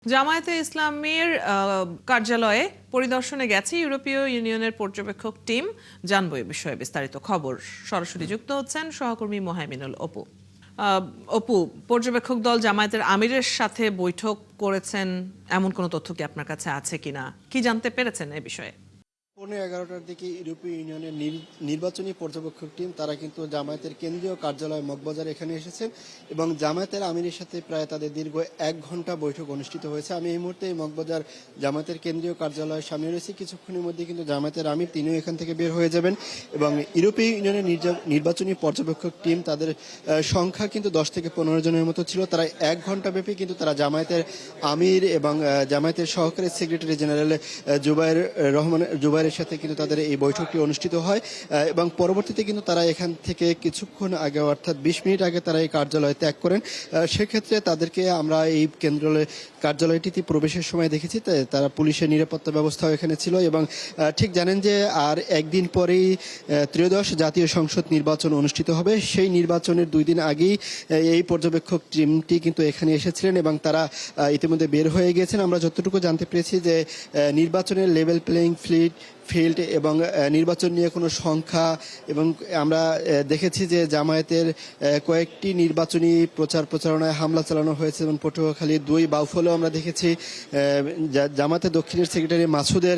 জামায়াতে ইসলামীর কার্যালয়ে পরিদর্শনে গেছে ইউরোপীয় ইউনিয়নের পর্যবেক্ষক টিম। জানবো এ বিষয়ে বিস্তারিত খবর। সরাসরি যুক্ত হচ্ছেন সহকর্মী মোহাইমিনুল অপু। অপু, পর্যবেক্ষক দল জামায়াতের আমিরের সাথে বৈঠক করেছেন, এমন কোনো তথ্য কি আপনার কাছে আছে কিনা? কি জানতে পেরেছেন এ বিষয়ে? 11টার দিকে ইউরোপীয় ইউনিয়নের নির্বাচনী পর্যবেক্ষক টিম তারা কিন্তু জামায়াতের কেন্দ্রীয় কার্যালয় মগবাজার এখানে এসেছেন এবং জামায়াতের আমিরের সাথে প্রায় তাদের দীর্ঘ 1 ঘন্টা বৈঠক অনুষ্ঠিত হয়েছে। আমি এই মুহূর্তে মগবাজার জামায়াতের কেন্দ্রীয় কার্যালয়ের সামনে রয়েছি। কিছুক্ষণের মধ্যে কিন্তু জামায়াতের আমির তিনিও এখান থেকে বের হয়ে যাবেন এবং ইউরোপীয় ইউনিয়নের নির্বাচনী পর্যবেক্ষক টিম তাদের সংখ্যা কিন্তু 10 থেকে 15 জনের মতো ছিল। তারা 1 ঘন্টা ব্যাপী কিন্তু তারা জামায়াতের আমির এবং জামায়াতের সহকারী সেক্রেটারি জেনারেল জুবাইরের সাথে কিন্তু তাদের এই বৈঠকটি অনুষ্ঠিত হয় এবং পরবর্তীতে কিন্তু তারা এখান থেকে কিছুক্ষণ আগে অর্থাৎ 20 মিনিট আগে তারা এই কার্যালয় ত্যাগ করেন। সেক্ষেত্রে তাদেরকে আমরা এই কার্যালয়টিতে প্রবেশের সময় দেখেছি তারা পুলিশের নিরাপত্তা ব্যবস্থাও এখানে ছিল এবং ঠিক জানেন যে আর একদিন পরেই ত্রয়োদশ জাতীয় সংসদ নির্বাচন অনুষ্ঠিত হবে। সেই নির্বাচনের 2 দিন আগেই এই পর্যবেক্ষক টিমটি কিন্তু এখানে এসেছিলেন এবং তারা ইতিমধ্যে বের হয়ে গিয়েছেন। আমরা যতটুকু জানতে পেরেছি যে নির্বাচনের লেভেল প্লেইং ফিল্ড এবং নির্বাচন নিয়ে কোনো সংখ্যা এবং আমরা দেখেছি যে জামায়াতের কয়েকটি নির্বাচনী প্রচারণায় হামলা চালানো হয়েছে এবং পটুয়াখালী 2 বাউফলেও আমরা দেখেছি জামায়াতের দক্ষিণের সেক্রেটারি মাসুদের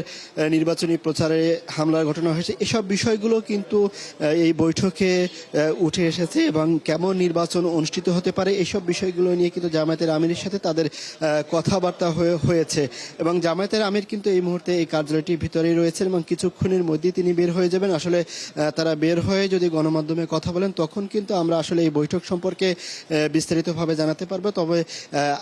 নির্বাচনী প্রচারে হামলার ঘটনা হয়েছে। এসব বিষয়গুলো কিন্তু এই বৈঠকে উঠে এসেছে এবং কেমন নির্বাচন অনুষ্ঠিত হতে পারে এইসব বিষয়গুলো নিয়ে কিন্তু জামায়াতের আমিরের সাথে তাদের কথাবার্তা হয়েছে এবং জামায়াতের আমির কিন্তু এই মুহূর্তে এই কার্যালয়টির ভিতরেই রয়েছেন এবং কিছুক্ষণের মধ্যেই তিনি বের হয়ে যাবেন। আসলে তারা বের হয়ে যদি গণমাধ্যমে কথা বলেন তখন কিন্তু আমরা আসলে এই বৈঠক সম্পর্কে বিস্তারিতভাবে জানাতে পারবো। তবে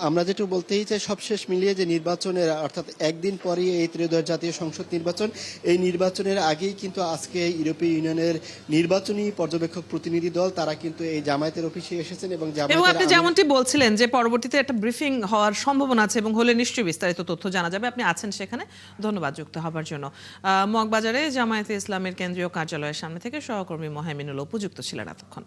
আমরা যেটা বলতেই চাই, সবশেষ মিলিয়ে যে নির্বাচনের অর্থাৎ একদিন পরই এই ত্রয়োদশ জাতীয় সংসদ নির্বাচন, এই নির্বাচনের আগেই কিন্তু আজকে ইউরোপীয় ইউনিয়নের নির্বাচনী পর্যবেক্ষক প্রতিনিধি দল তারা কিন্তু এই জামায়াতের অফিসে এসেছেন এবং আপনি যেমনটি বলছিলেন যে পরবর্তীতে একটা ব্রিফিং হওয়ার সম্ভাবনা আছে এবং হলে নিশ্চয়ই বিস্তারিত তথ্য জানা যাবে। আপনি আছেন সেখানে, ধন্যবাদ যুক্ত হবার জন্য। মগবাজারে জামায়াতে ইসলামের কেন্দ্রীয় কার্যালয়ের সামনে থেকে সহকর্মী মোহাইমিনুল অপু যুক্ত ছিলেন এতক্ষণ।